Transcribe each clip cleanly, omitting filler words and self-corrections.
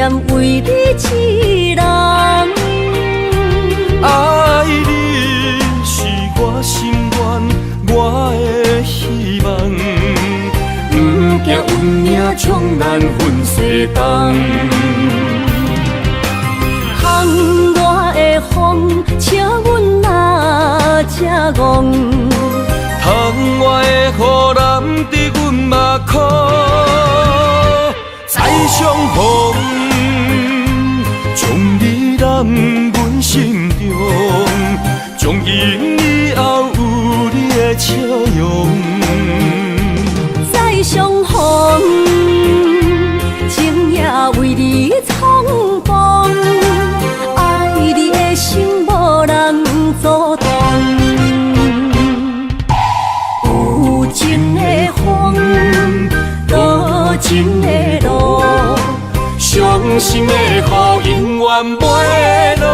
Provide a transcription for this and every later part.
念为你一人。爱你是我心愿，我的希望。不惊运命冲咱分世间。窗外的风，笑阮哪这戆。窗外的雨淋伫阮目眶，再相逢，将你揽阮心中，从今以后有你的笑容。再相逢，情也为你苍茫，爱你的心无人阻挡。有情的风，多情的路，伤心的雨永远袂落。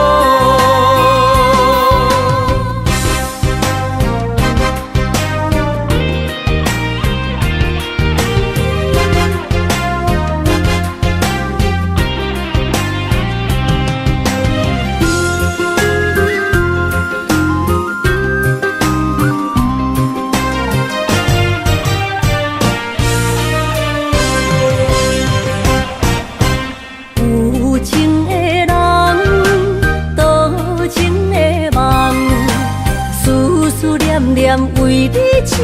为你一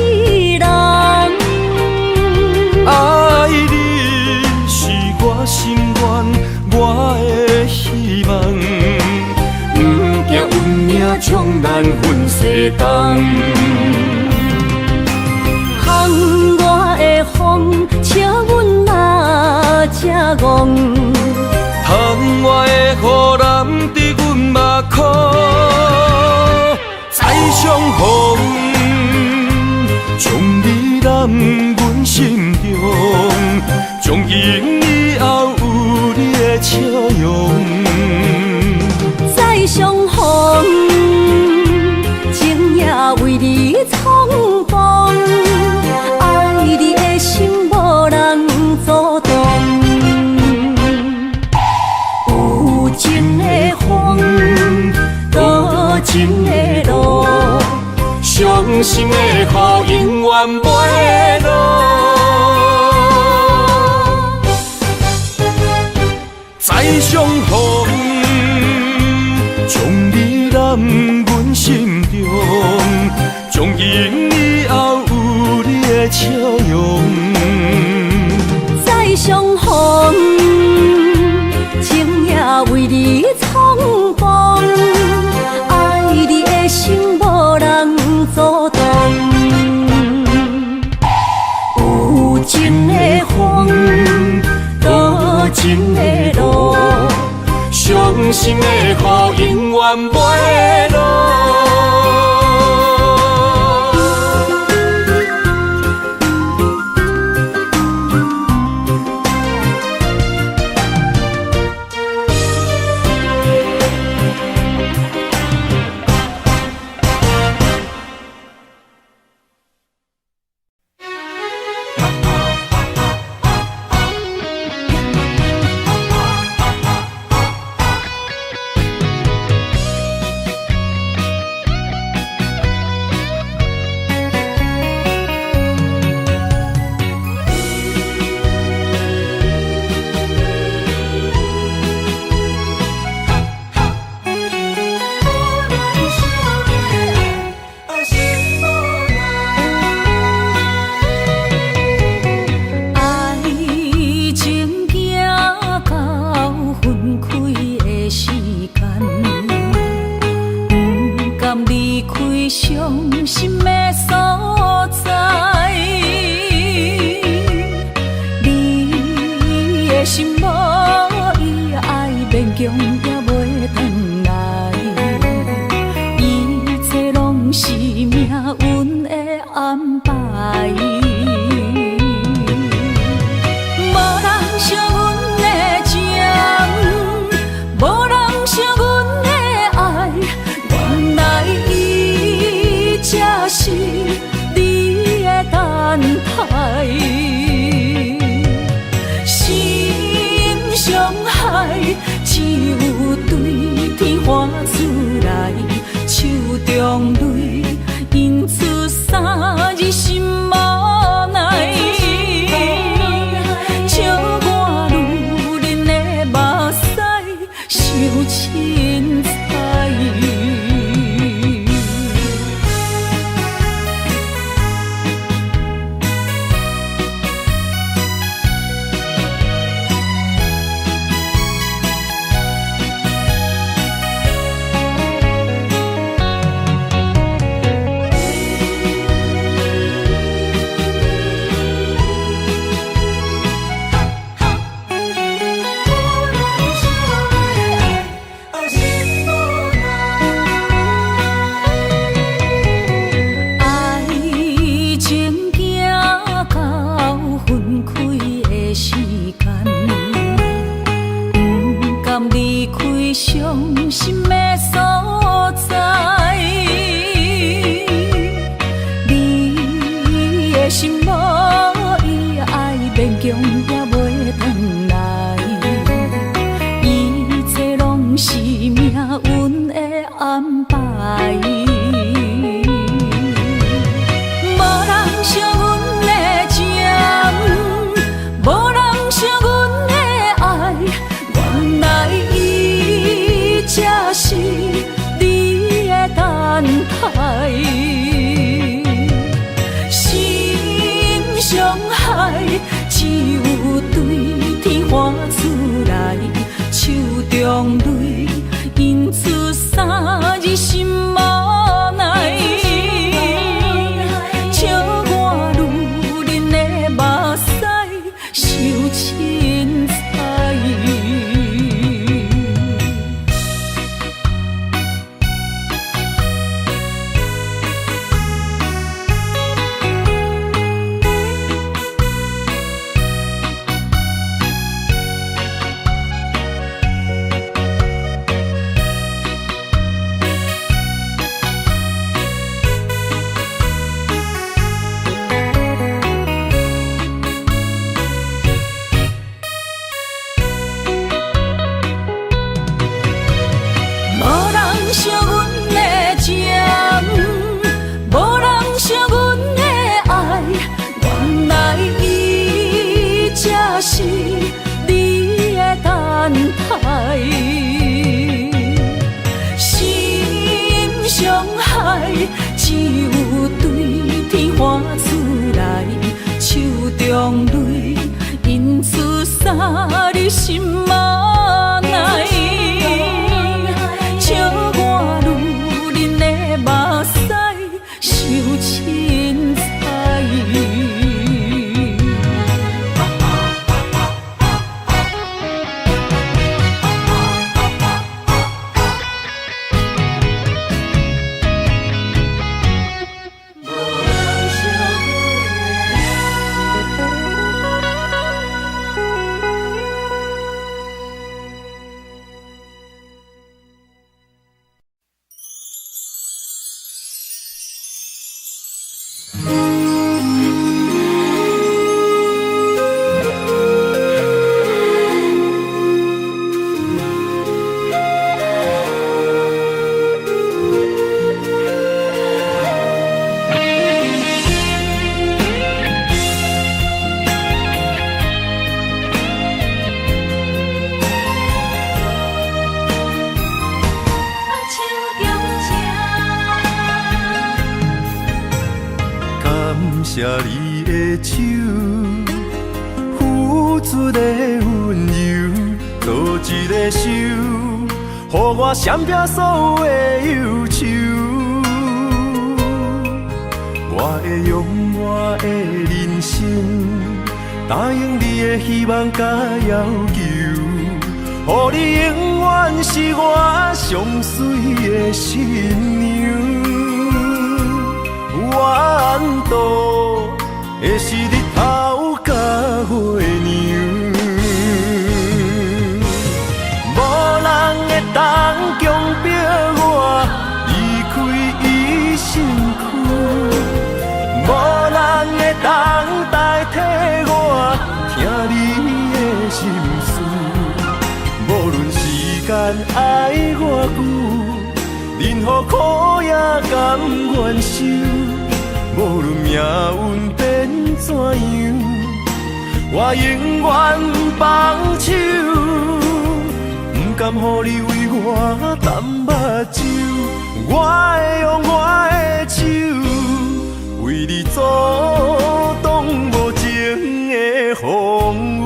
人，爱你是我心愿，我的希望。不惊运命冲咱分世间。窗外的风，笑阮哪这戆。窗外的雨淋伫阮目眶，再相逢。将你揽阮心中，从今以后有你的笑容。再相逢，情也为你苍茫，爱你的心无人阻挡。有情的风，多情的路，伤心的雨永远袂落。再相逢，将你揽阮心中，从今以后有你的笑容。再相逢，情也为你苍茫，爱你的心无人阻挡。有情的风，多情的路，伤心的雨永远袂落。强也袂转来，一切拢是命运的安排。无人惜阮的情，无人惜阮的爱，原来伊才是你的等待。伤害只有对天花出来，手中泪因出三字心无奈，笑我女人的目屎受凊彩。惜阮的情，无人惜阮的爱，原来伊才是你的等待。心伤害只有对天花出来，手中泪因出三字心无奈。笑我女人的目屎受凊彩。谢你的手，付出的温柔，做一个手，予我闪避所有的忧愁。我会用我的人生，答应你的希望甲要求，予你永远是我上水的新娘。缘途会是日头甲月亮，无人会当强迫我离开伊身躯，无人会当代替我听你的心事。无论时间爱我久，任何苦也甘愿受。无论命运变怎样，我永远放手，不甘予你为我淡目睭。我会用我的手，为你阻挡无情的风雨。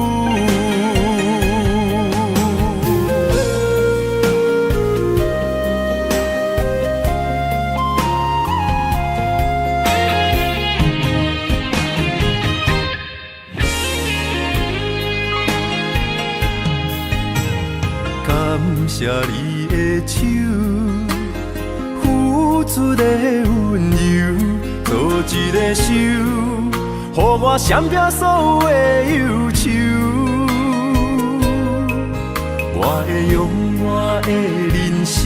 谢你的手，付出的温柔，做一个手，予我闪避所有的忧愁。我会用我的人生，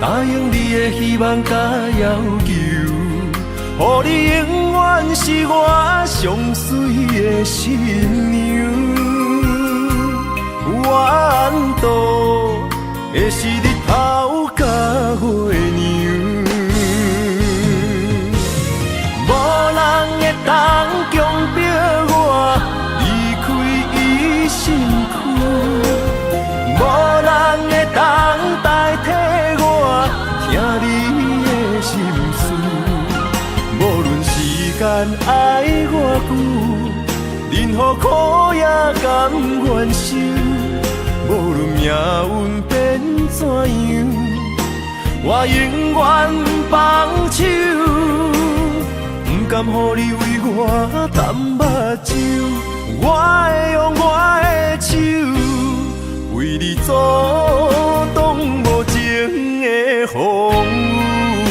答应你的希望甲要求，予予你永远是我上水的新娘。缘投的是日头甲月亮，无人会当强迫我离开伊身躯，无人会当代替我听你的心事。无论时间爱偌久，任何苦也甘愿受。无论命运变怎样，我永远放手，不甘予你为我淡目睭。我会用我的手，为你阻挡无情的风雨。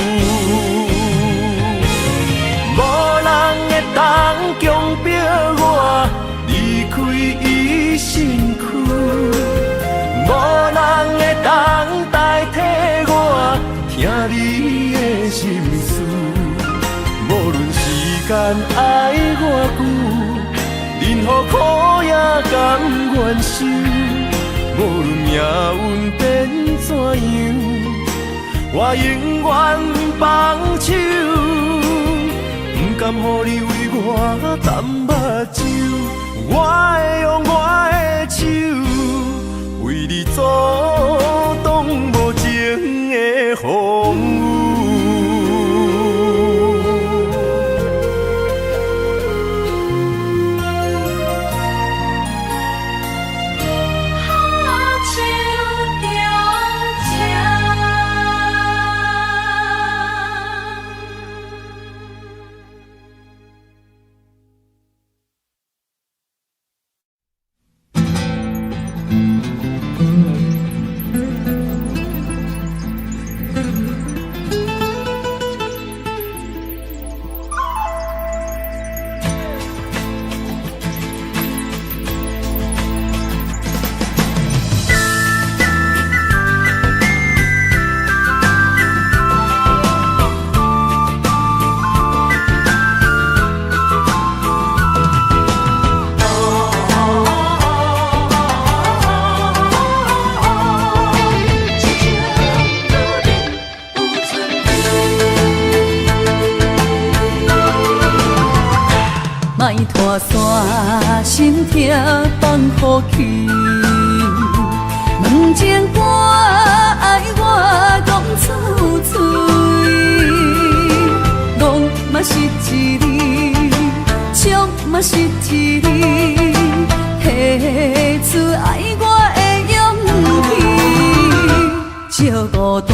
无人会当强迫我离开伊身躯。无人会当代替我听你的心事，无论时间爱偌久，任何苦也甘愿受。无论命运变怎样，我永远放手，不甘予你为我淡目睭。我会用我的手，为你阻挡无情的风雨。莫拖山心痛放乎去，问情歌爱我讲出嘴，戆嘛是一字，唱嘛是一字，下出爱我的勇气，照孤单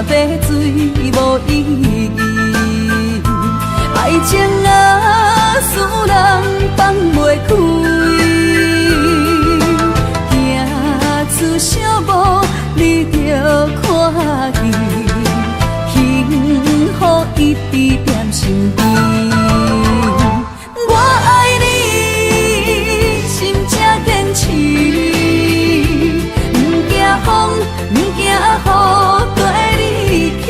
要水无意义，爱情啊，使人放袂开，行出小步，你着看见，幸福一直踮身边。我爱你，心正坚持，不惊风，不惊雨，跟你去。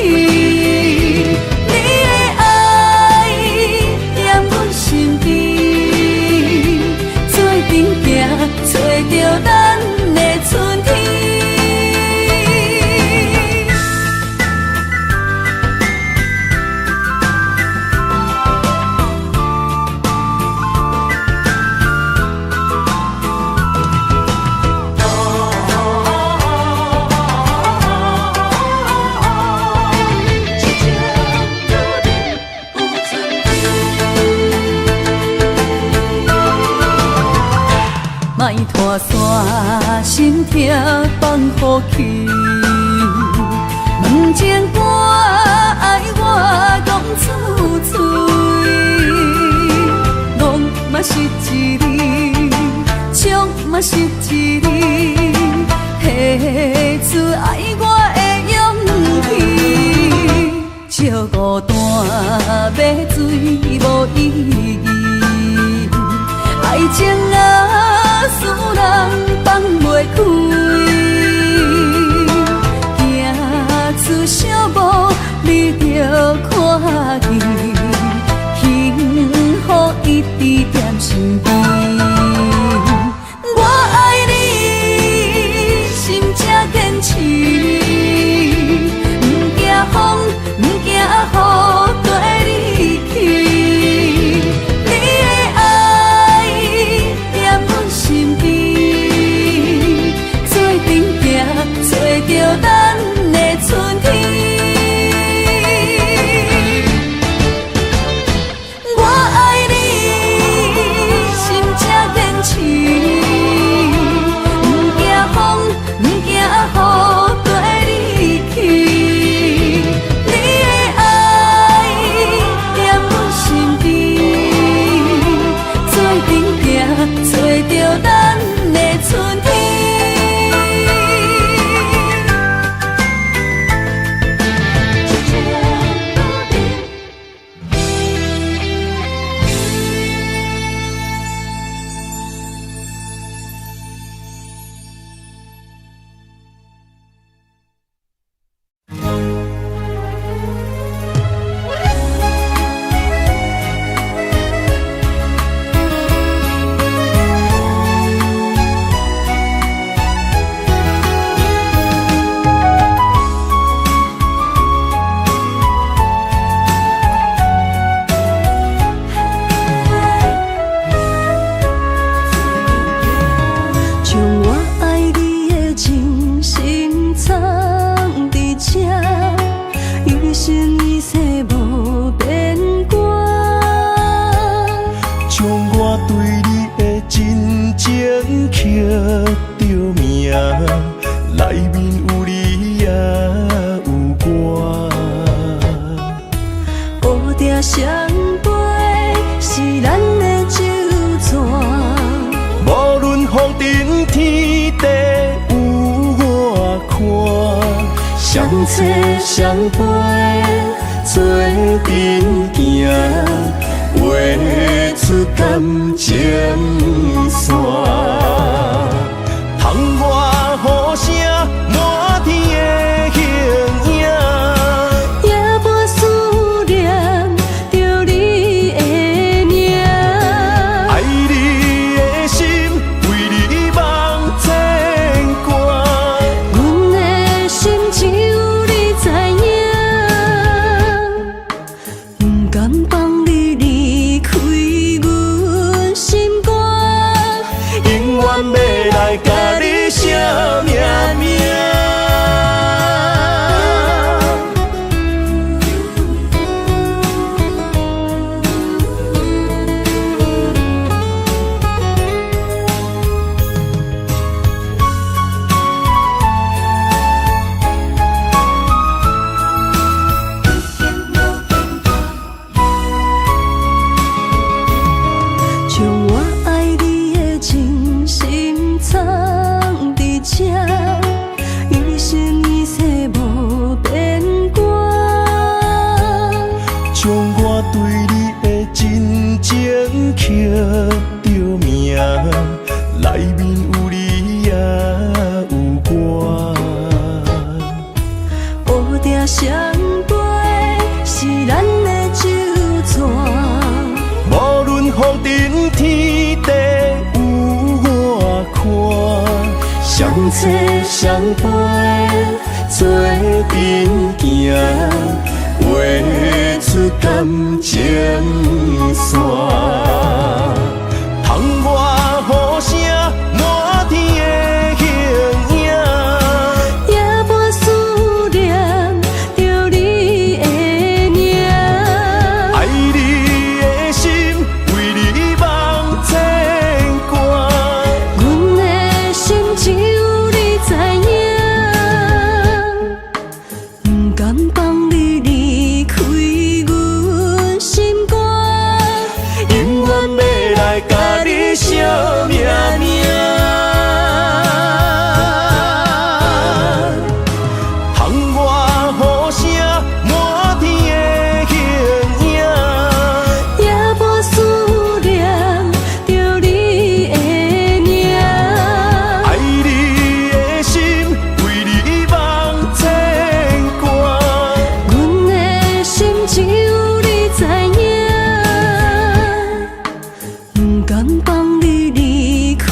找着咱的春天。莫拖山心痛放乎去，问情歌爱我讲出嘴，戆嘛是一字，唱嘛是一字，下出爱我的勇气，照孤单要水无意义，爱情啊，使人放袂开，行出小步，你着看见。找着咱的春天。相陪做阵行，画出感情线。窗外雨声满天的形影，夜半思念着你的名。爱你的心为你梦牵挂，阮的心只有你知影，不甘放你离开阮心肝，永远要来甲你写命名。将我爱你的真心藏伫这，一生一世无变卦。将我对你的真情刻着名，内面有你也有我。乌蝶相陪是咱的酒泉，无论风尘天地有我看，相切相陪做阵行，画出感情线。窗外雨声满天的形影，夜半思念着你的名。爱你的心为你梦牵挂，阮的心只有你知影，不甘放你离开阮心肝，永远要来甲你写命名。窗外雨声满天的形影，夜半思念着你的名。爱你的心为你梦牵挂，阮的心只有你知影，不甘放你离开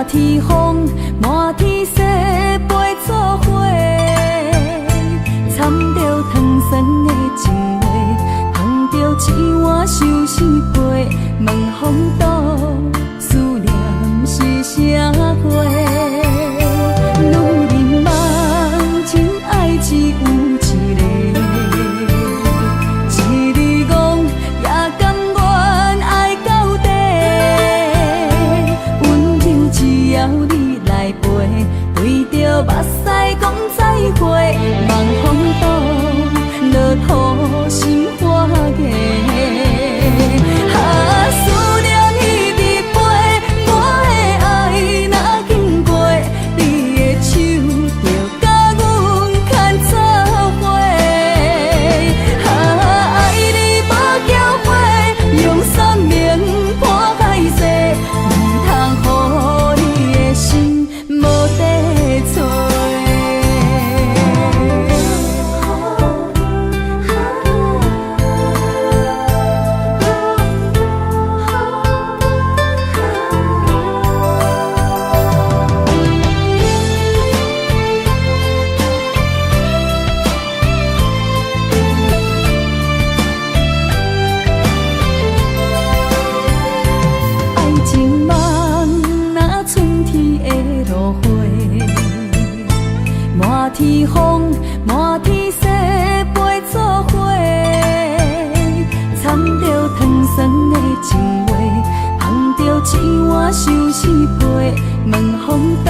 天风，满天雪，陪做伙，掺着糖酸的情话，捧着一碗相思杯，问风度，思念是啥货？女人梦，真爱只有一个，一字讲也甘愿爱到底，温柔只要你来陪，对着目屎讲再会，望风度，落土心花芽。思念一直飞，我的爱若经过，你的手就甲阮牵做伙。爱你无缴费，用生命破海誓，唔通予你的心无地找。天风，满天雪，陪做伙，掺着糖酸的情话，捧着一碗相思杯，问风度，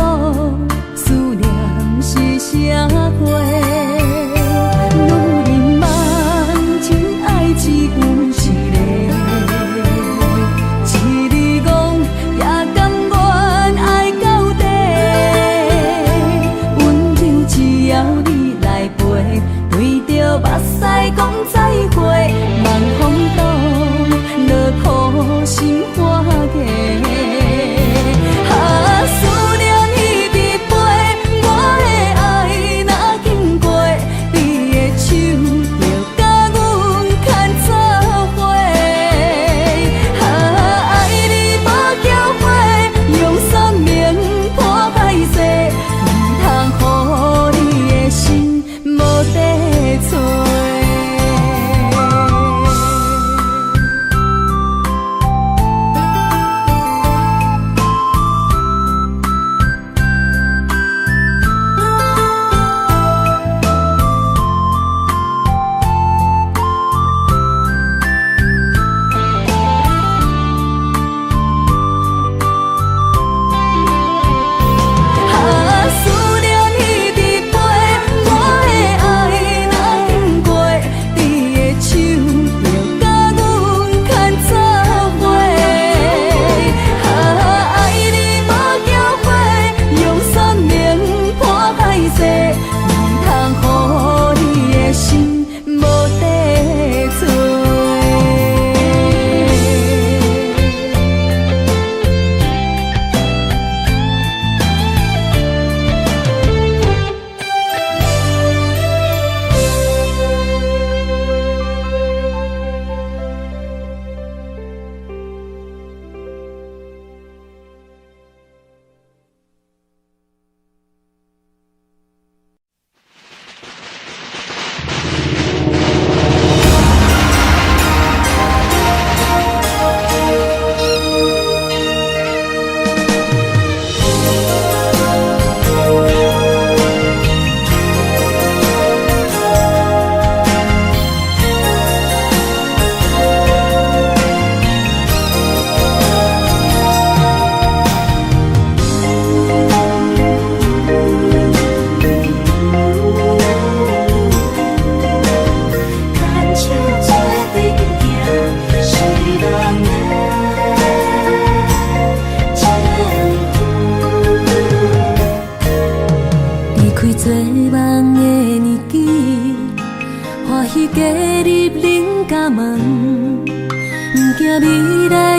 思念是啥货？女人梦，真爱只有一个，一字讲也甘愿爱到底。只要你来陪，对着目屎讲再会，望风度，落土心花芽。思念一直飞，我的爱若经过，你的手就甲阮牵做伙。爱你无缴费，用生命破海誓，唔通予你心无地找。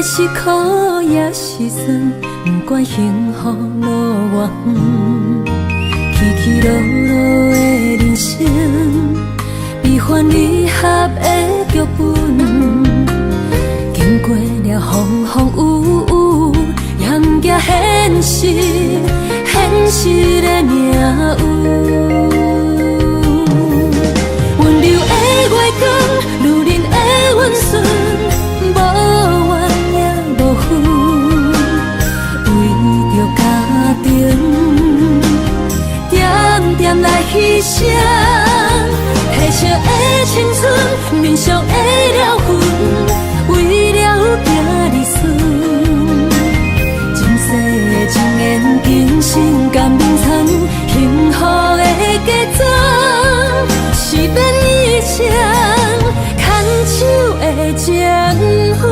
是苦也是酸，不管幸福路偌远，起起落落的人生，悲欢离合的剧本，经过了风风雨雨，炎炎现实，现实的命运。温柔的月光，女人的温顺，无怨也无恨，为着家庭，点点来牺牲。褪色的青春，面上的了痕，为了囝儿孙。前世情缘，今生甘眠藏，幸福的家庄，是变一生牵手的情分。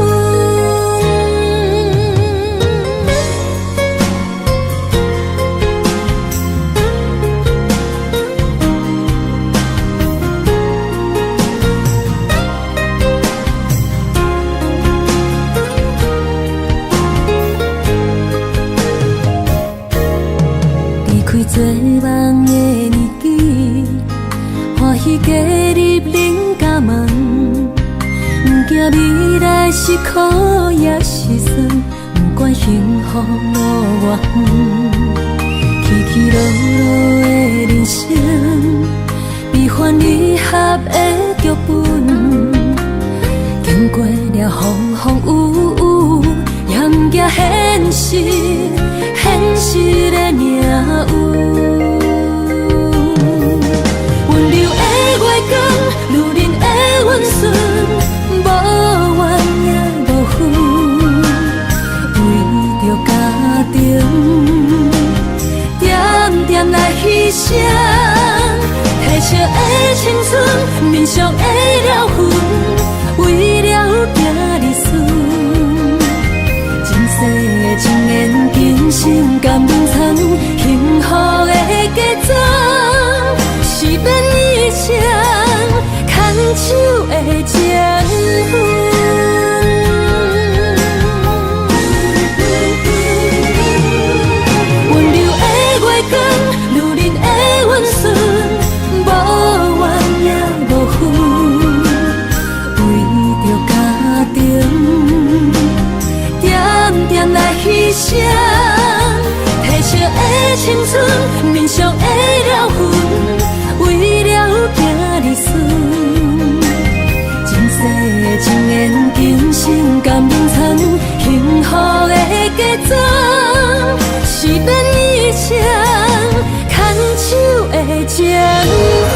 做梦的年纪，欢喜加入人家梦，不惊未来是苦也是酸，不管幸福路偌远，起起落落的人生，悲欢离合的剧本，经过了风风雨雨，也不惊现实，现实的命运。温柔的月光，女人的温顺，无怨也无恨，为着家庭，点点来牺牲。褪色的青春，面上的了痕，为了囝儿孙。前世情缘，今生甘眠藏，幸福的家庄，是变一生牵手的情分。温柔的月光，女人的温顺，无怨也无恨，为着家庭，点点来牺牲。褪色的青春，面上的了痕，为了囝儿孙。前世情缘，今生甘眠藏，幸福的家庄，是变一生牵手的情分。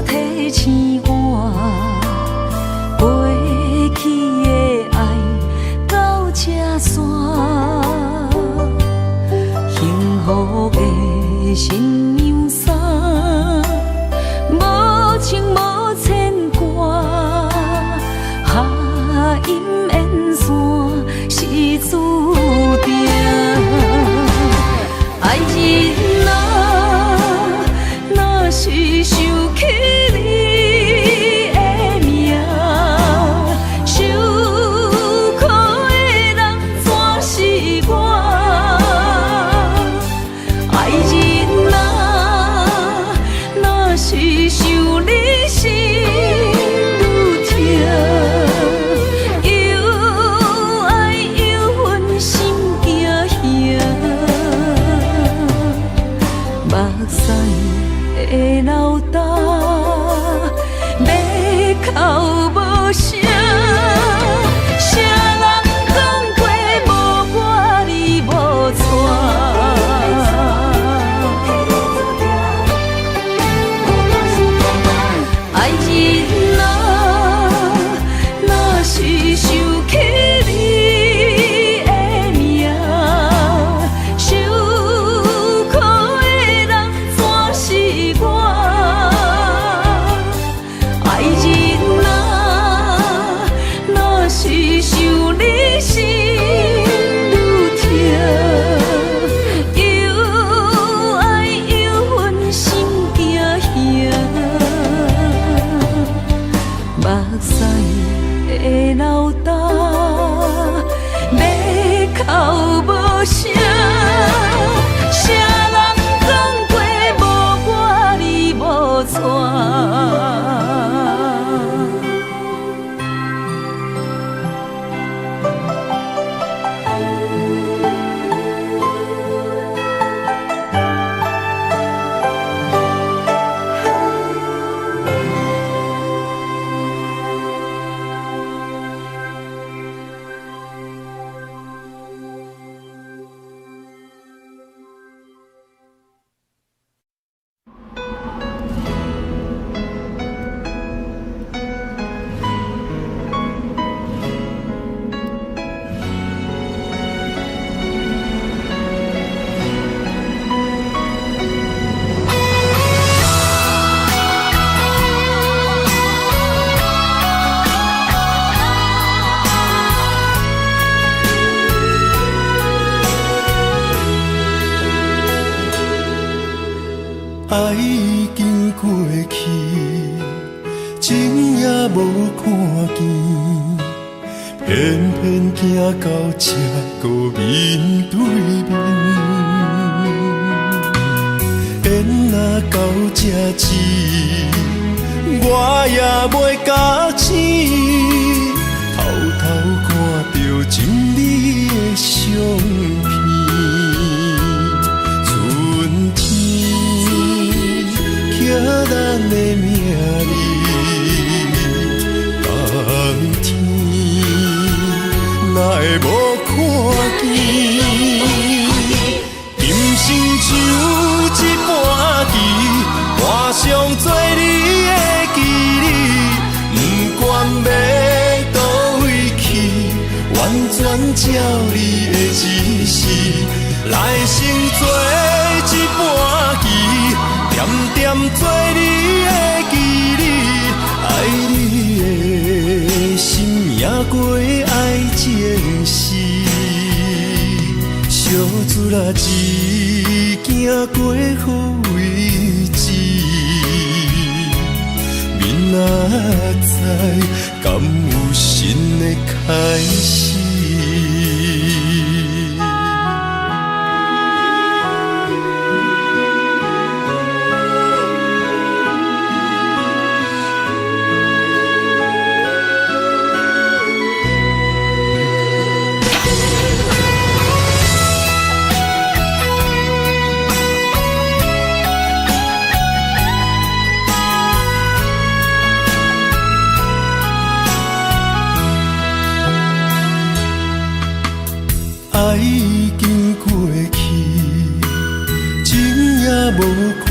提醒我，过去的爱到这线，幸福的新娘衫，无情无牵挂，下阴缘线是注定。爱人啊，若是想起你的名，受苦的人全是我。爱人啊，若是想你心愈痛，又爱又恨心惊吓。目屎的流干，要哭无声，谁人讲过无我你无带？爱人啊，若是想起你的名，受苦的人全是我。爱人啊，若是想你心愈痛，又爱又恨心惊吓。目屎的流干，要哭无声，谁人讲过无我你无带？爱已经过去，情也无看见，偏偏行到这个面对面。缘若到这时，我也袂假醒，偷偷看到真美的相片。春天刻咱的名字，冬天哪会无看见？今生只有一半期，换上做你的记忆，不管要倒位去，完全照你的指示，来生做一半期，点点做你的记忆，爱你的心也过爱情诗，小船啊一行过好位置，明仔载敢有新的开始？爱已经过去，情也无看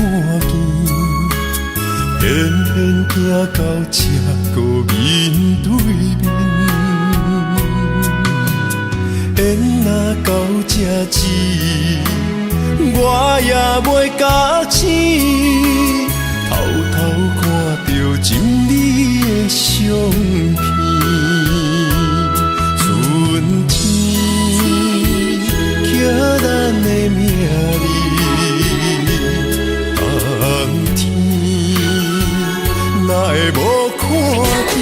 见，偏行到这个面对面，缘若到这止，我也袂甲醒，偷偷看着情你的相片，春天刻咱的名字，冬天哪会无看见？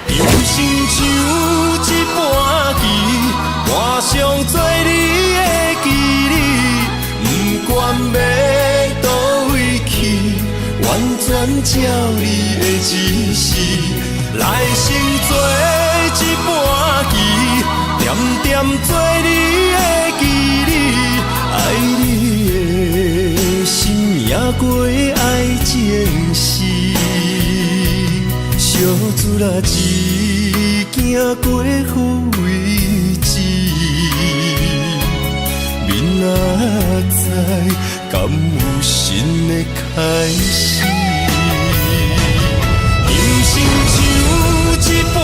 人生像一盘棋，换上做你的记忆，不管要倒位去，完全照你的指示，来生做一盘棋，点点做你的记忆，爱你的心也过爱情诗，小子啦一行过好位置，明仔载敢有新的开始？人生像一盘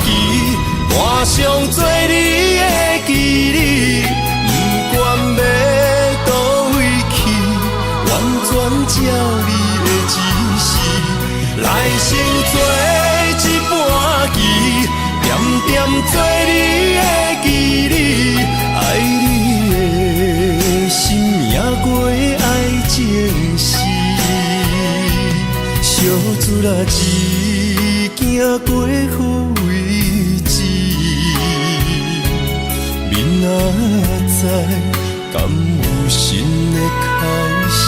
棋，换上做你的记忆，不管要倒位去，完全照你的指示，来生做一盘棋，点点做你的记忆，爱你的心也过爱情诗，小子啦一行过好位置，明仔载敢有新的开始？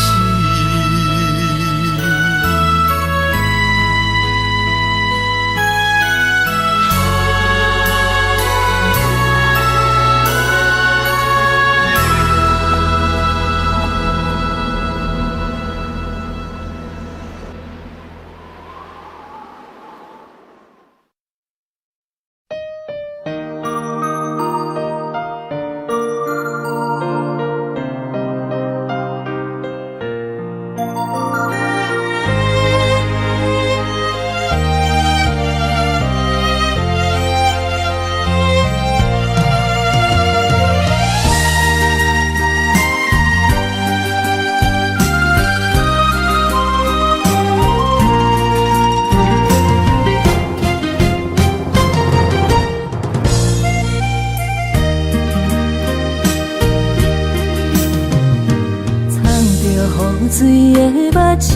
水的目睭，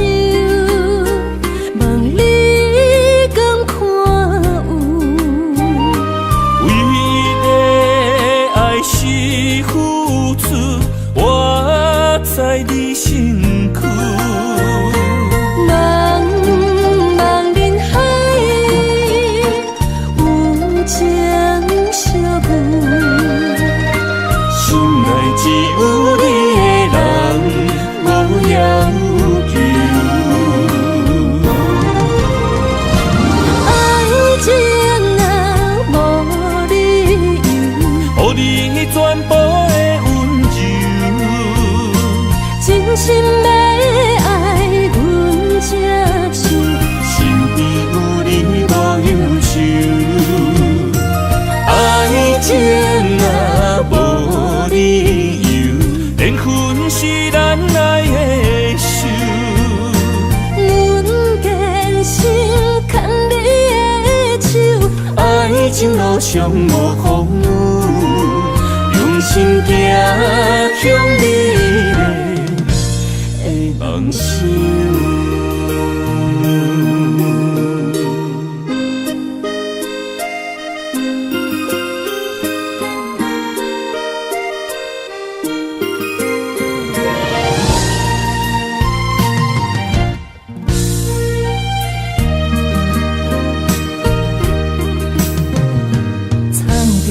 望你敢看有？为了爱是付出，我在你身躯。茫茫人海，有情相伴，心内只有你的人。无要求，爱情若无理由，予你全部的温柔，真心要爱阮才像，身边有你无忧愁，爱情若无理由，连分是咱爱的手。阮坚信牵你的手，爱情路上无风雨，用心行向美丽的梦想。雨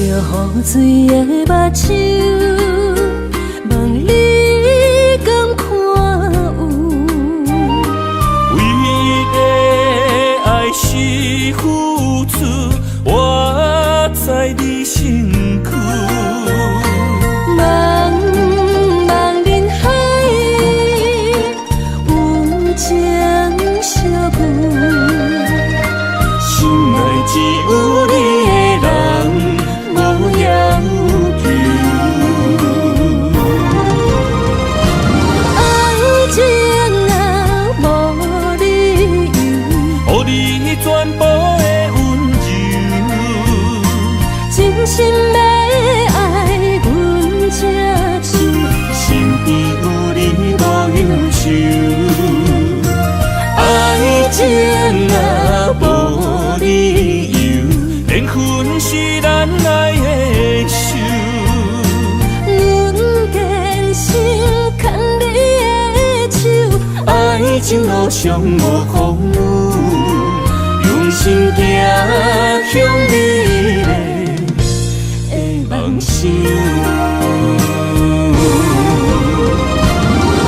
水的目睭，望你敢看有？为了爱是付出，我在你身躯。茫茫人海，有情心要爱阮才想，身边有你无忧愁，爱情若无理由，缘分是咱爱的手。阮坚守牵你的手，爱情路上无风雨，用心行向美丽的梦想。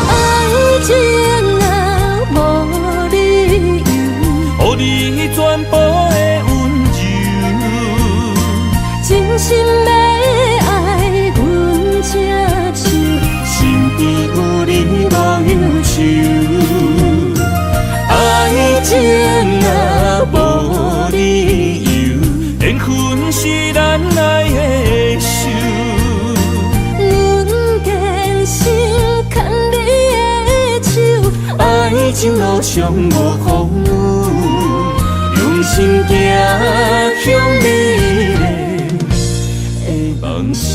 爱情若无理由，予你全部的温柔，真心要爱阮才想，身边有你无忧愁。爱情若无理由，缘分是咱爱的手。阮坚守牵你的手，爱情路上无风雨，用心行向美丽的梦想。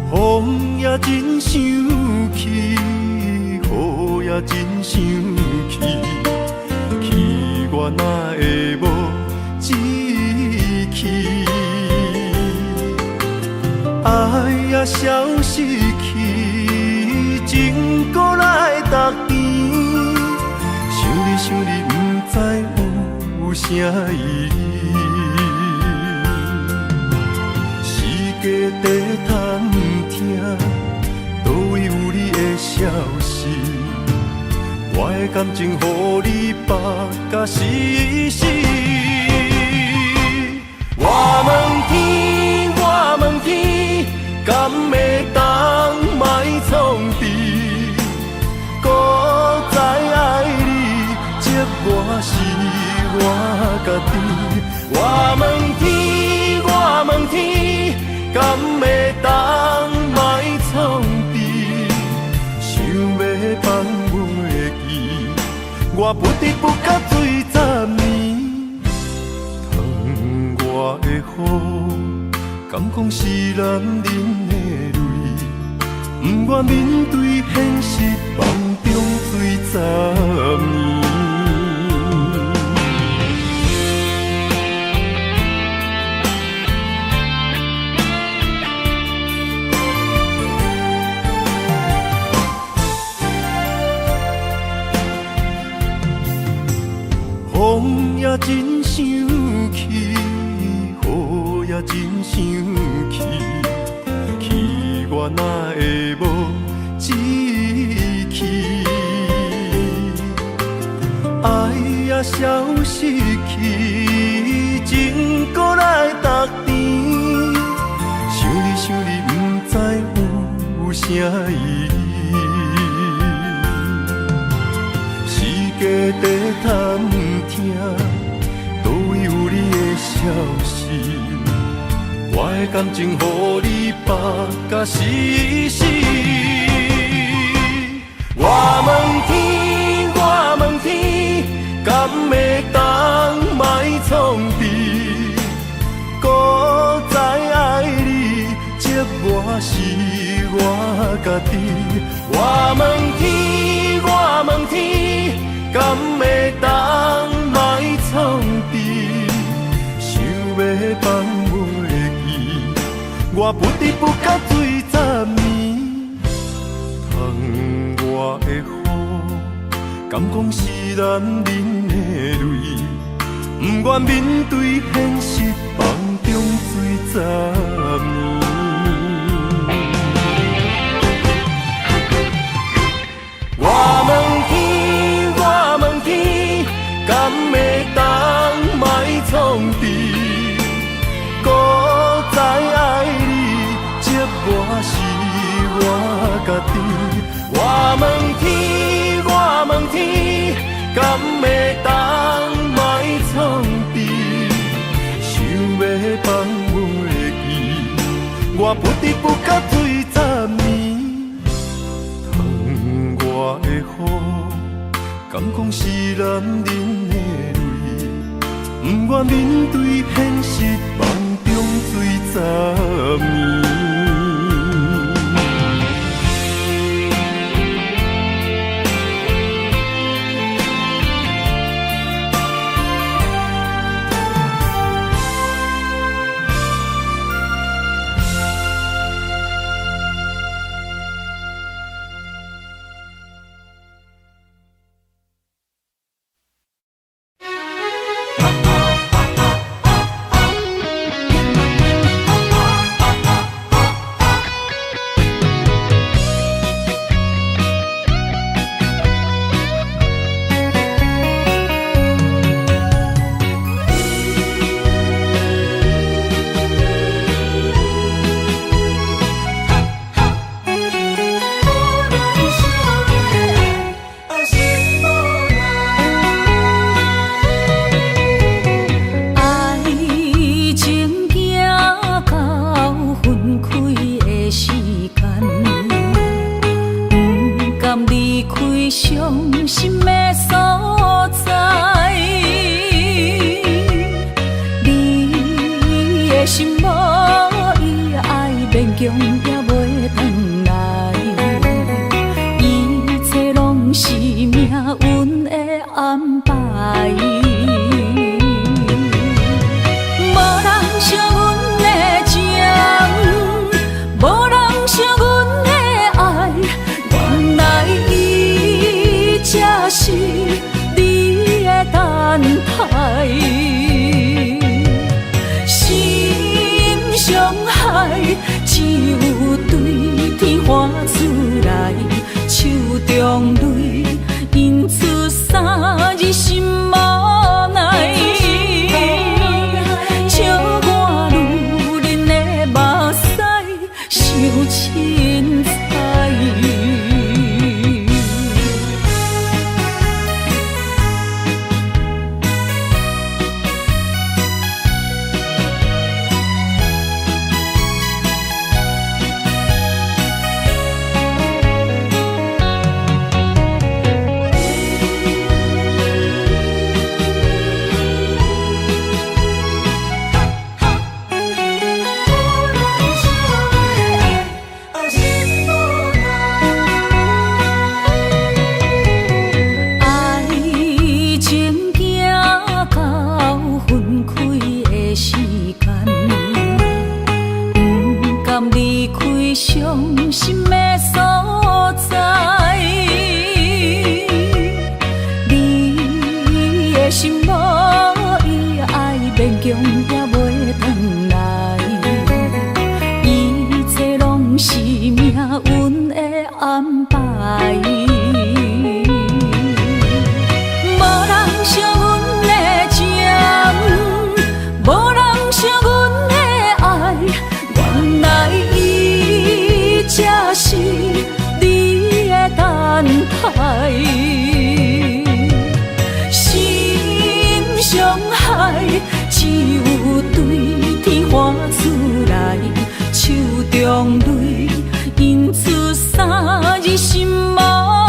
风也真生气，雨也真生气，气我哪会无志气？爱也消失去，情搁来逐甜。想你，不知有啥意义。世界在探听，倒位有你的消息？我的感情，予你绑甲死死。我问天，我问天，敢会当莫创治？搁再爱你，这我是我家己。我问天，我问天，敢会当莫创治？想要放袂记，我不得不甲水10年。疼我的雨，敢讲是男人的泪？不愿面对现实，梦中水10年。风也真生气，雨也真生气，气我哪会无志气？爱也消失去，情搁来逐甜。想你，不知有啥意义？世界在探听，倒位有你的消息？我的感情，予你绑甲死死。我问天，我问天，敢会当莫创治？搁再爱你，这我是我家己。我问天，我问天，敢会当莫创治？想要放袂记，我不得不甲水10年。我的雨，敢讲是男人的泪，不愿面对现实，梦中水十年。我问天，我问天，敢会当卖创治？古早爱你，接我是我家己。我问天，我问天，敢会当卖创治？想要放我的意，我不得不甲退10年。疼我的雨，敢讲是男人的泪，不愿面对现实，梦中水10年。中泪，因此三日心梦。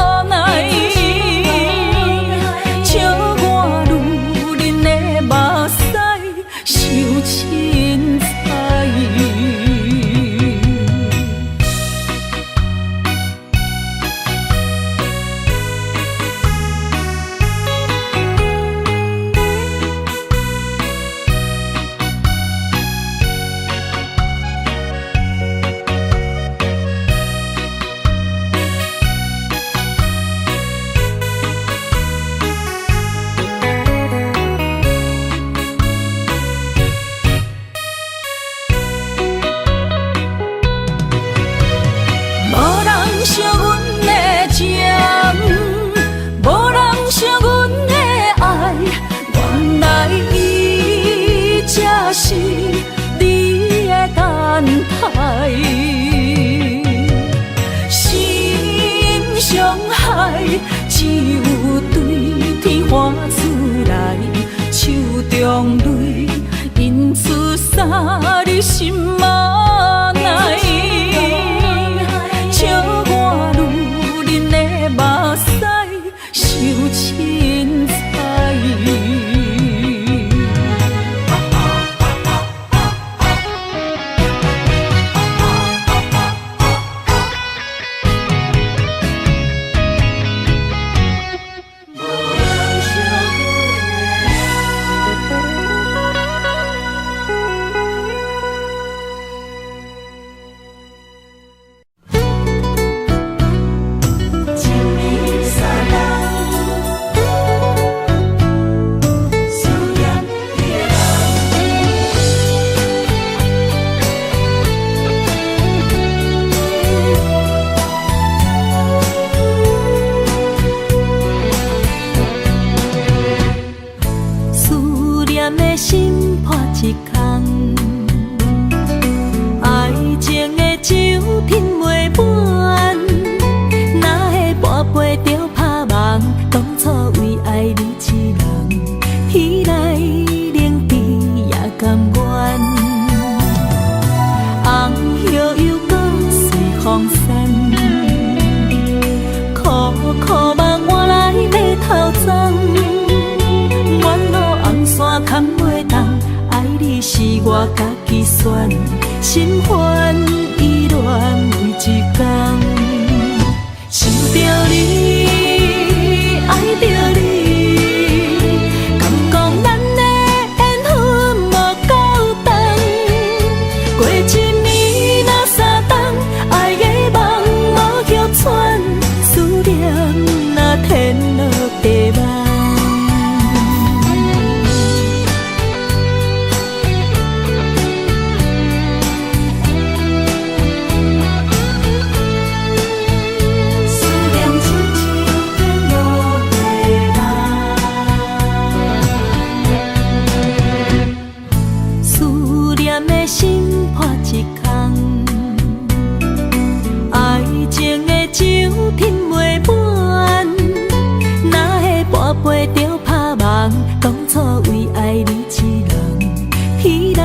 伤害，只有对天花出来，手中泪印出啥你心嘛奈，笑我女人的目屎受凊彩。我家己选，心烦意乱为一天，想着你，爱着你，敢讲咱的缘分无够长，过一年若三冬，爱的梦无叫喘，思念若天落地网。当初为爱你一人，天来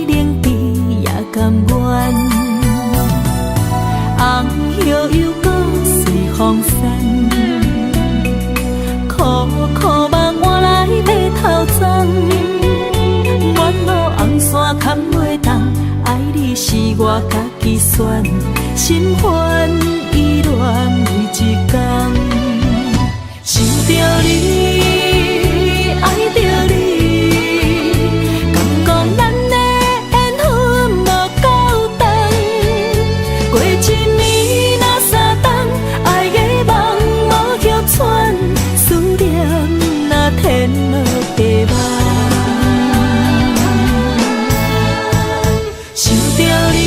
冷滴也甘愿。红叶又搁随风散，苦苦梦换来马头鬃。远路红线牵袂动，爱你是我家己选，心烦意乱为一天，想着你，爱着你，敢讲咱的缘分无够长，过一年若三冬，爱的梦无叫喘，思念若天落地网，想着你，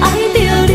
爱着你，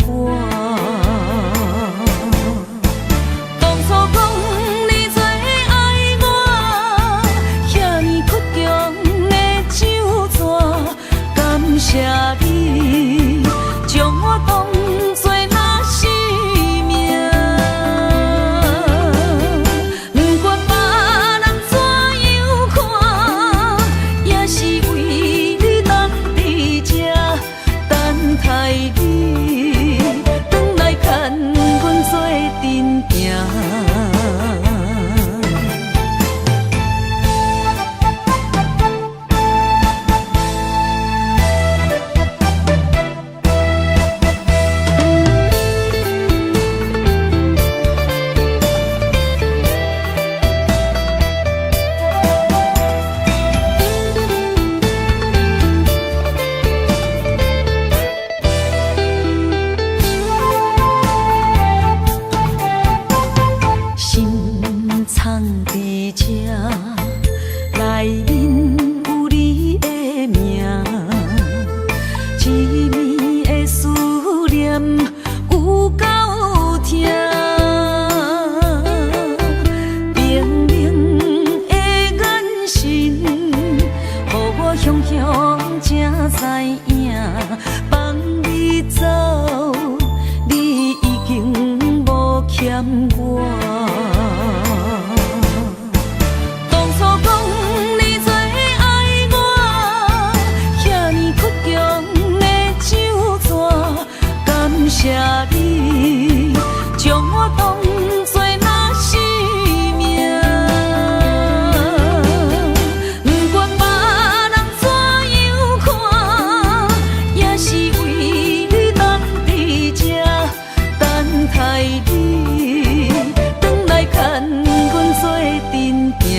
我。当初讲你最爱我，遐尼倔强的手纸，感谢你将我当作那生命。不管别人怎样看，也是为你当伫这等待你，转来牵阮做阵行。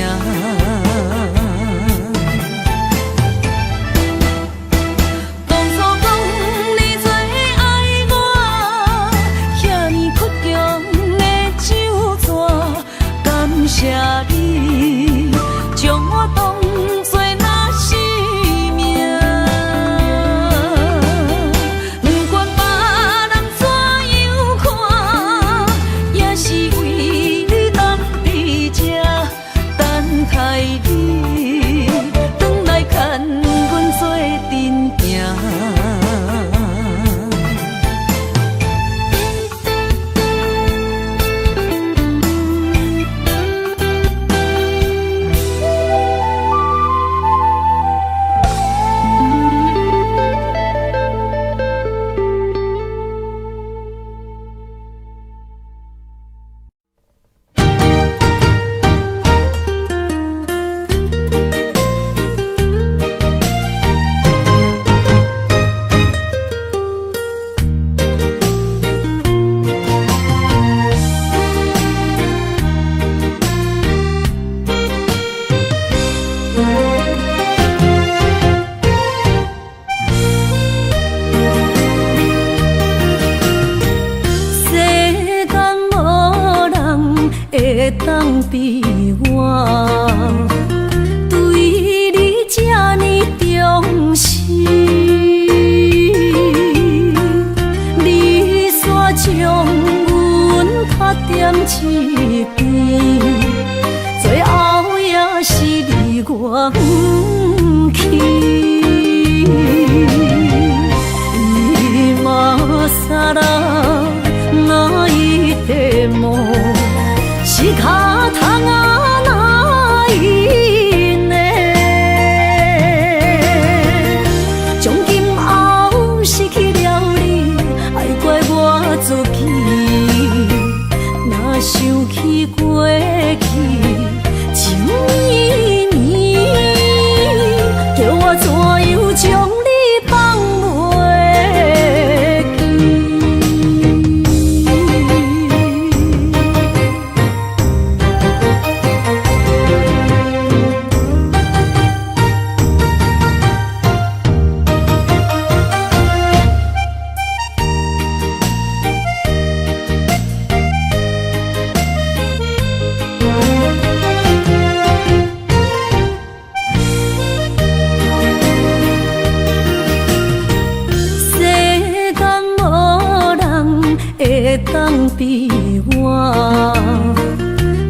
当比我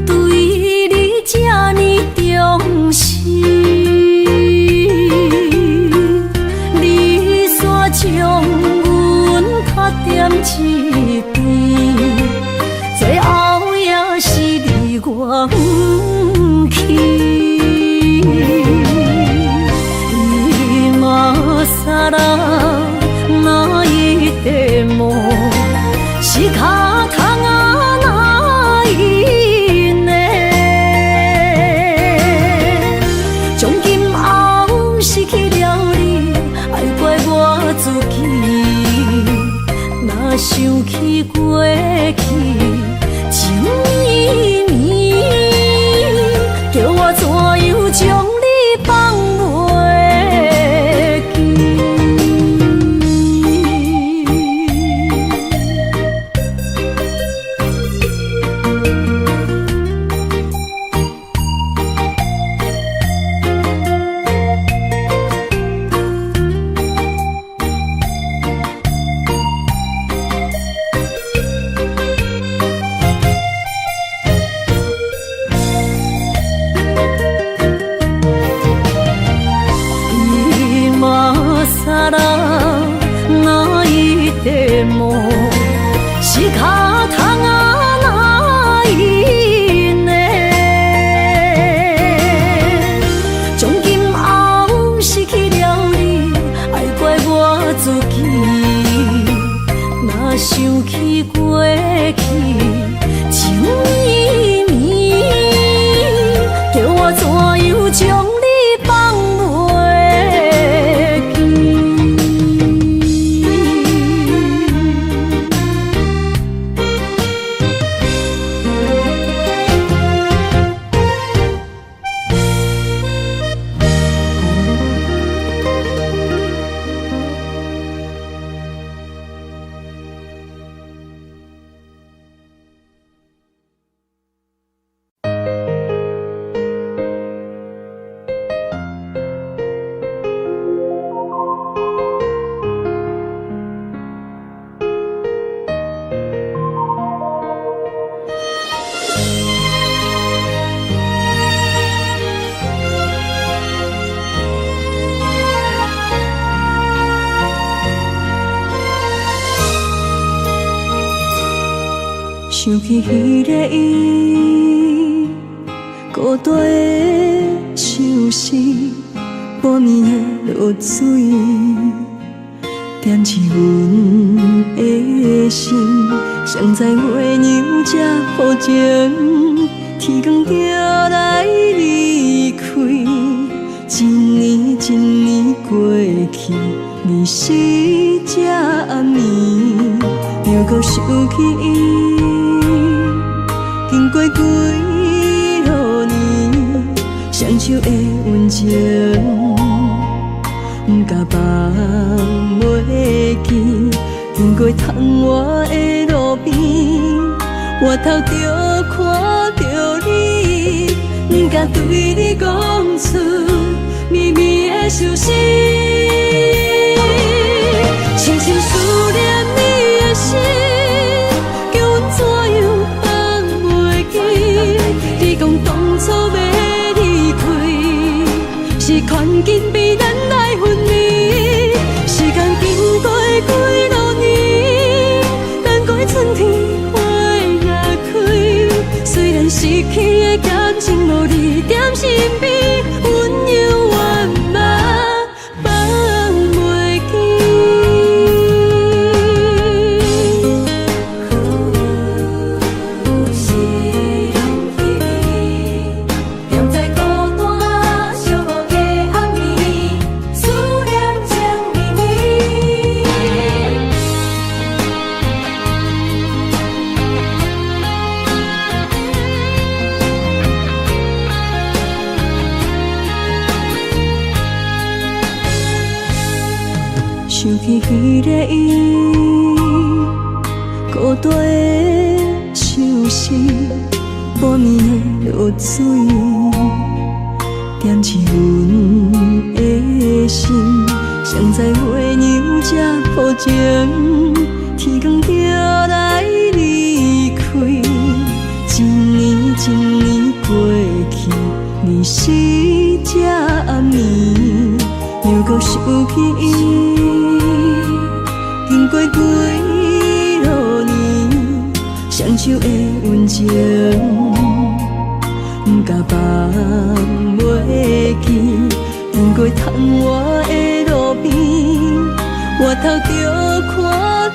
对你这呢重视，你煞将阮拍点一边，最后也是你我不去。今さら泣いても仕方がないね。从今后失去了你，爱怪我自己。若想起过去情绵绵，叫我怎样将你放袂记？想起过去情绵绵，叫我怎样将你放袂记？想起迄个伊，孤单的相思，半暝的落水，点起阮的心。谁知月娘这好情，天光就来离开。一年一年过去，你是这暗暝，又搁想起伊。经过几落年，双手的温情，不敢放袂记。经过窗外的路边，我头就看到你，不敢对你讲出秘密的相思。深深思念你的心，叫阮怎样？你讲当初要离开，是看见被咱来分离。时间经过几落年，等过春天花也开。虽然失去的感情无你踮身边，阮永远嘛放袂记。想起迄个伊，孤单的相思，半暝的落水，点起阮的心。谁知月娘这好情，天光就来离双手的温情，甲放袂记。经过窗外的路边，我头就看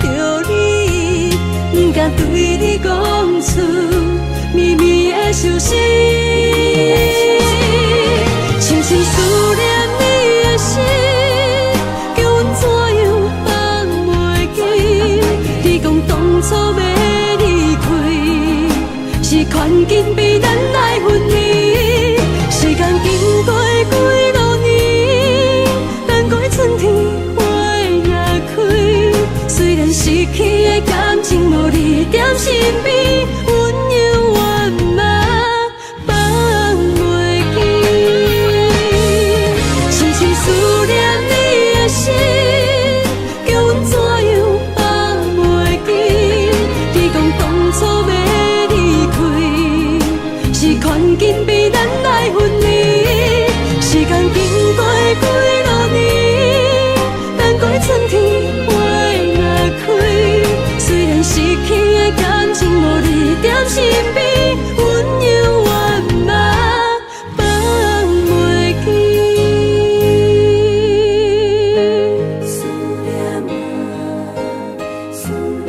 着你，不敢对你讲出绵绵的相思。深深思念你的心，叫阮怎样放袂记？你讲当初要离开，是权紧被咱来分离。时间经过几多年，等过春天花也开。虽然失去的感情无你在身边，阮永远嘛放袂记。深深思念你的心，叫阮怎样放袂记？你讲当初要离开，是权紧被咱来分离。时间经过几多年，等过春天花也开。虽然失去的感情无你在身边，阮永远嘛放袂记。思念啊，思念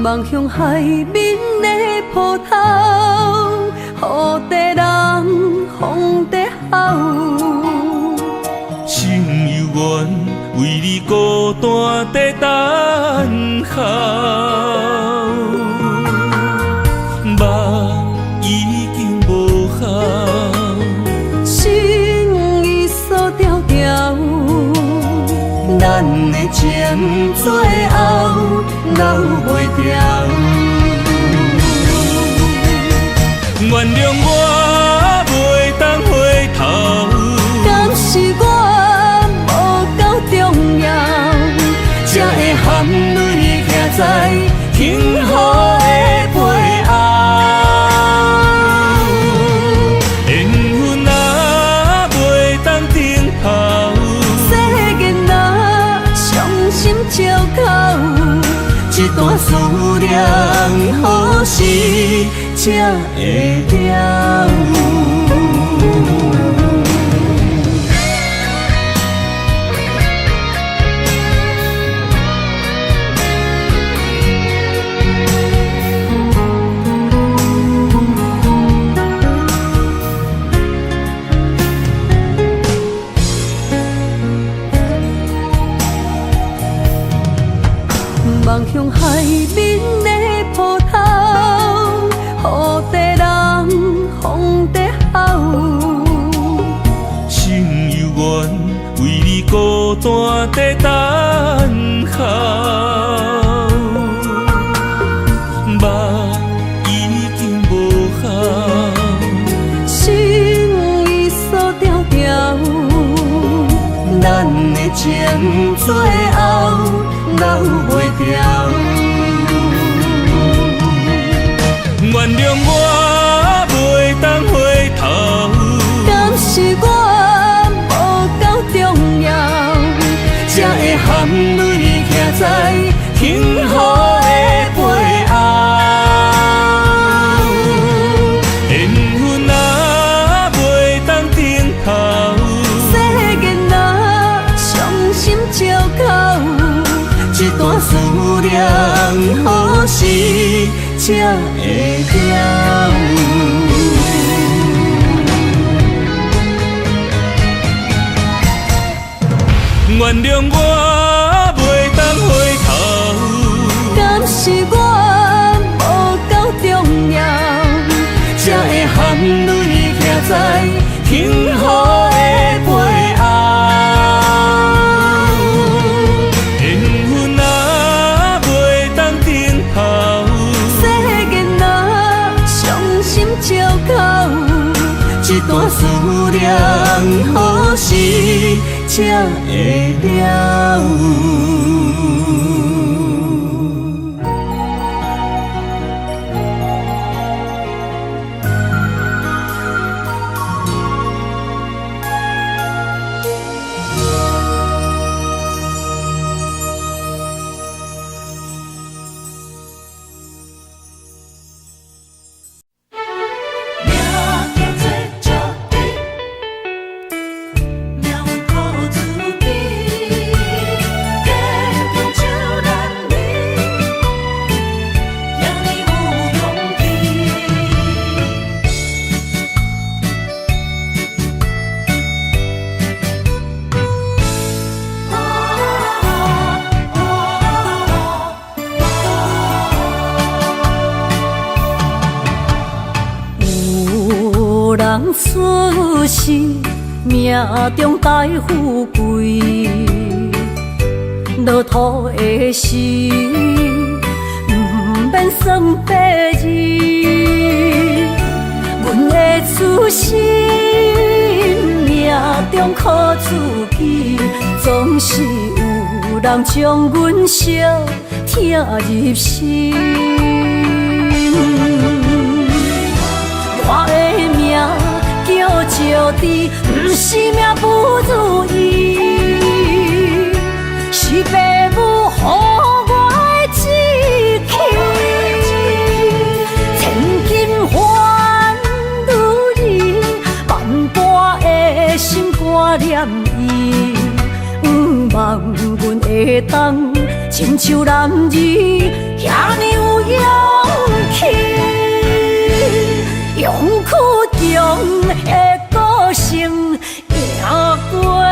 望向海面的波涛，雨地人，风地吼。心犹原为你孤单在等候，梦已经无效，心已锁条条。咱的情最后留袂掉。原谅我袂当回头，敢是我无够重要，才会含泪徛在幸福的背后。缘分若袂当停靠，世间若伤心借口，一段思念何时才会了？望向海面的波涛，雨地人，风地吼。心犹原为你孤单在等候，梦已经无效，心已锁条条。咱的情最后留袂掉。原谅我袂当回头，敢是我无够重要，才会含泪徛在幸福的背后。缘分若袂当停靠，世间若伤心借口，一段思念，何时才会了？原谅我袂当回头，敢是我无够重要，才会含泪徛在幸福的背后？缘分啊袂当等候，世间啊伤心借口，一段思念何时才会了？人出世，命中带富贵，落土的时，不免算白字。阮的出身，命中靠自己，总是有人将阮惜听入心。我的命叫石地，不是命不如意，是父母予我的志气。千金换如意，万般的心挂念伊，望阮会当亲像男儿遐尼有勇气。勇苦中的个性，赢过泪。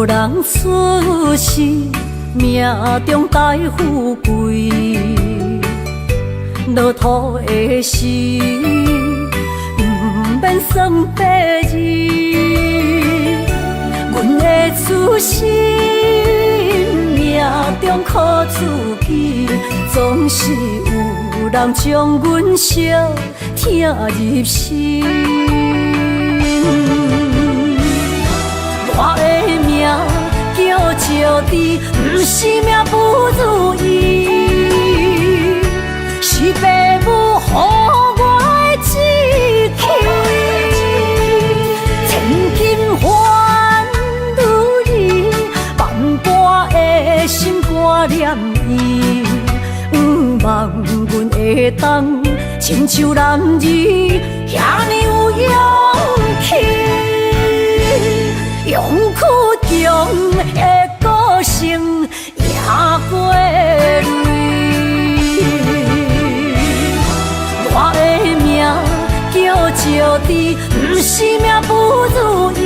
人出世，命中带富贵，落土的时，不免算白字。阮的出身，命中靠自己，总是有人将阮惜听入心。我的命叫石地，不是命不如意，是父母予我的志气。千金换如意，万般的心挂念伊，望阮会当亲像男儿遐尼有勇气。勇苦中的个性，赢过泪。我的命叫石地，不是命不如意，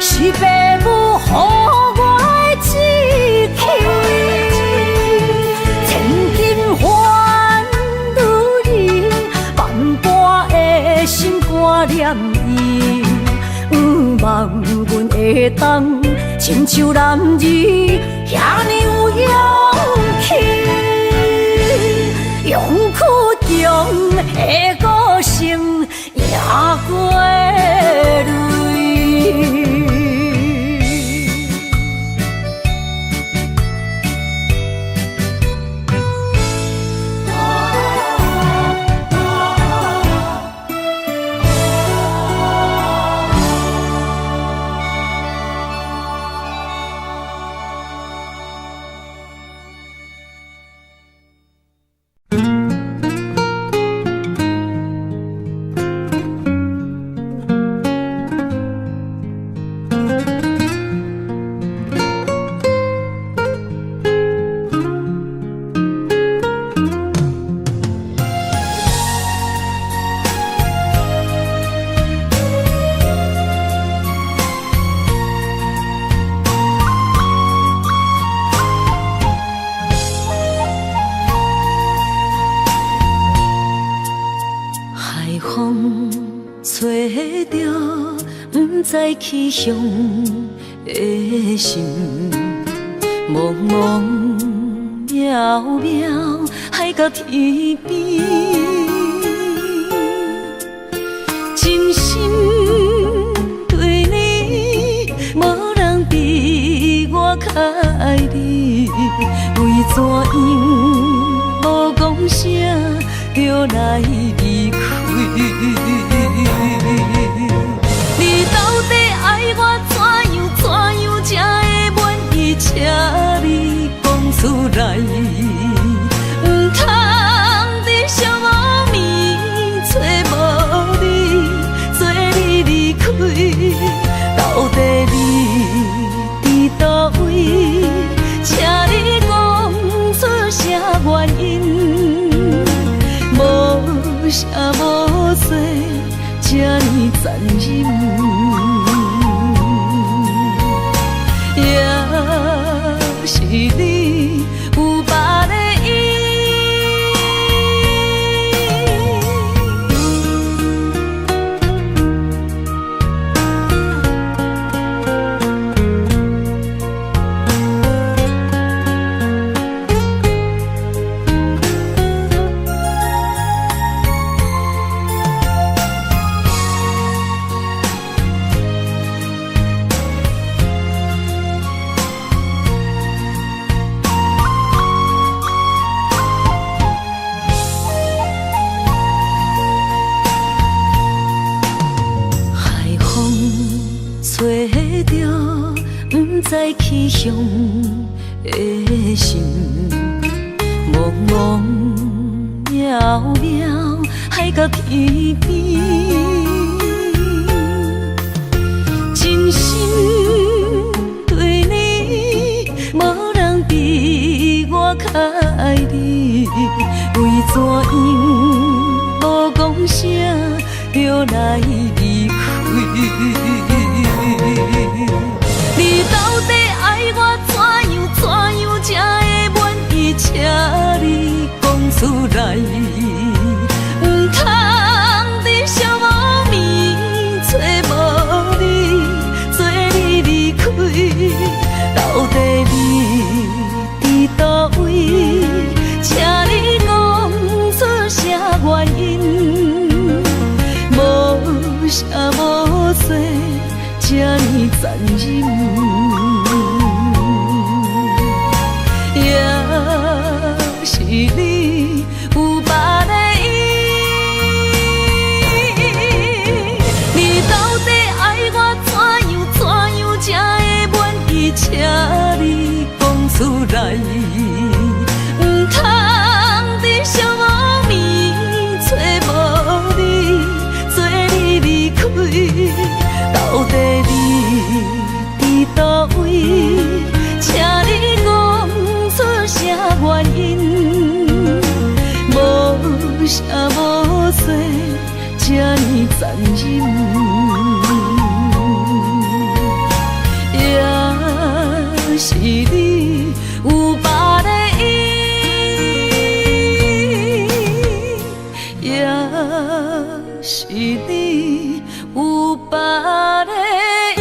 是父母予我的志气。千金换如意，万般的心挂念伊。望阮会当亲像男儿遐尼有勇气，勇苦中的个性赢过泪。知去向的心，茫茫渺渺，海到天边，真心对你，无人比我较爱你，为怎样无讲声就来离开？你到底爱我怎样才会满意？请你讲出来，唔通在寂寞暝找无你，做你离开。到底你伫倒位？请你讲出啥原因？无声无息，这呢残忍。也是你有别的意。找着不知去向的心，茫茫渺渺，海到天边，真心对你，无人比我较爱你，为怎样无讲声就来离开？你到底爱我怎样才会满意？请你讲出来，唔通在寂寞暝找无你，做你离开。到底你伫倒位？请你讲出啥原因？无声无息，这呢残忍。也是你有别的意。你到底爱我怎样才会满意？请你讲出来，唔通在寂寞暝找无你，做你离开。到底你伫倒位？请你讲出啥原因？无声无息，这呢残忍。也是你有别的意，也是你有别的意。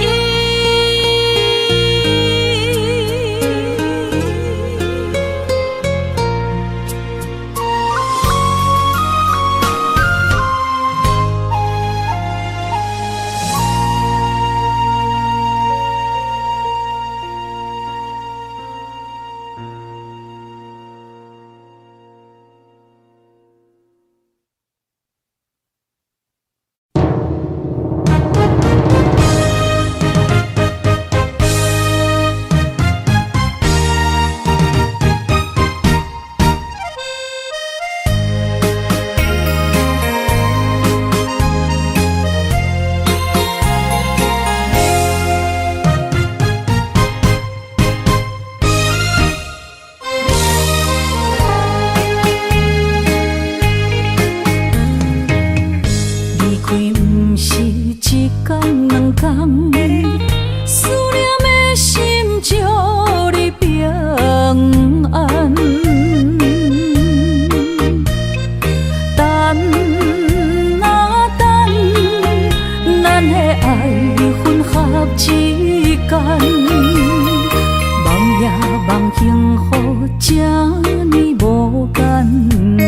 咱的爱分之间，梦也梦幸福这呢无简单。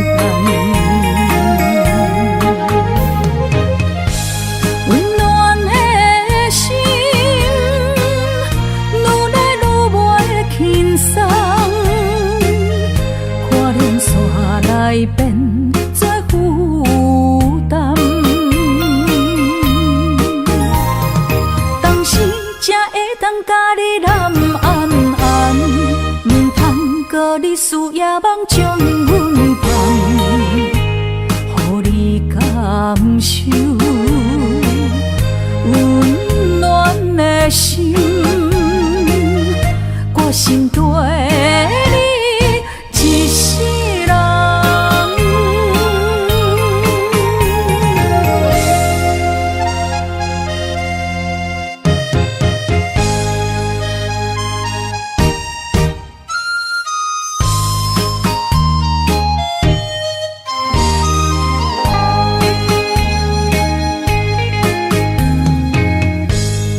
温暖的心，愈来愈袂轻松，看连线来变做负担。当时才会当甲你揽安安，唔通搁你思夜梦将阮放，予你感受温暖的心，我心对你一世人。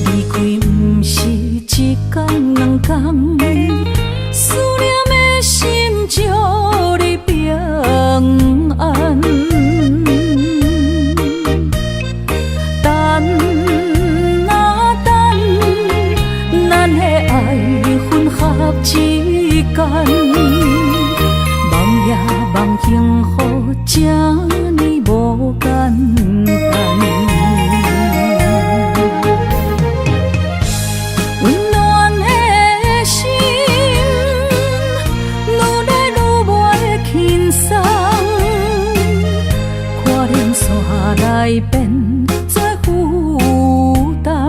离开不是一天两天，思念的心祝你平安。等啊等，咱的爱混合之间，梦也梦幸福这呢无简单。温暖的心，愈来愈袂轻松，看连线来变做负担。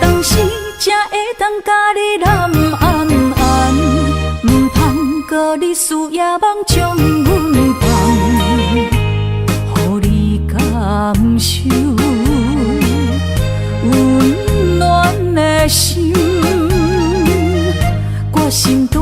当时才会当甲你揽安安，唔通搁你思夜梦将阮放，予你感受温暖的心，我心对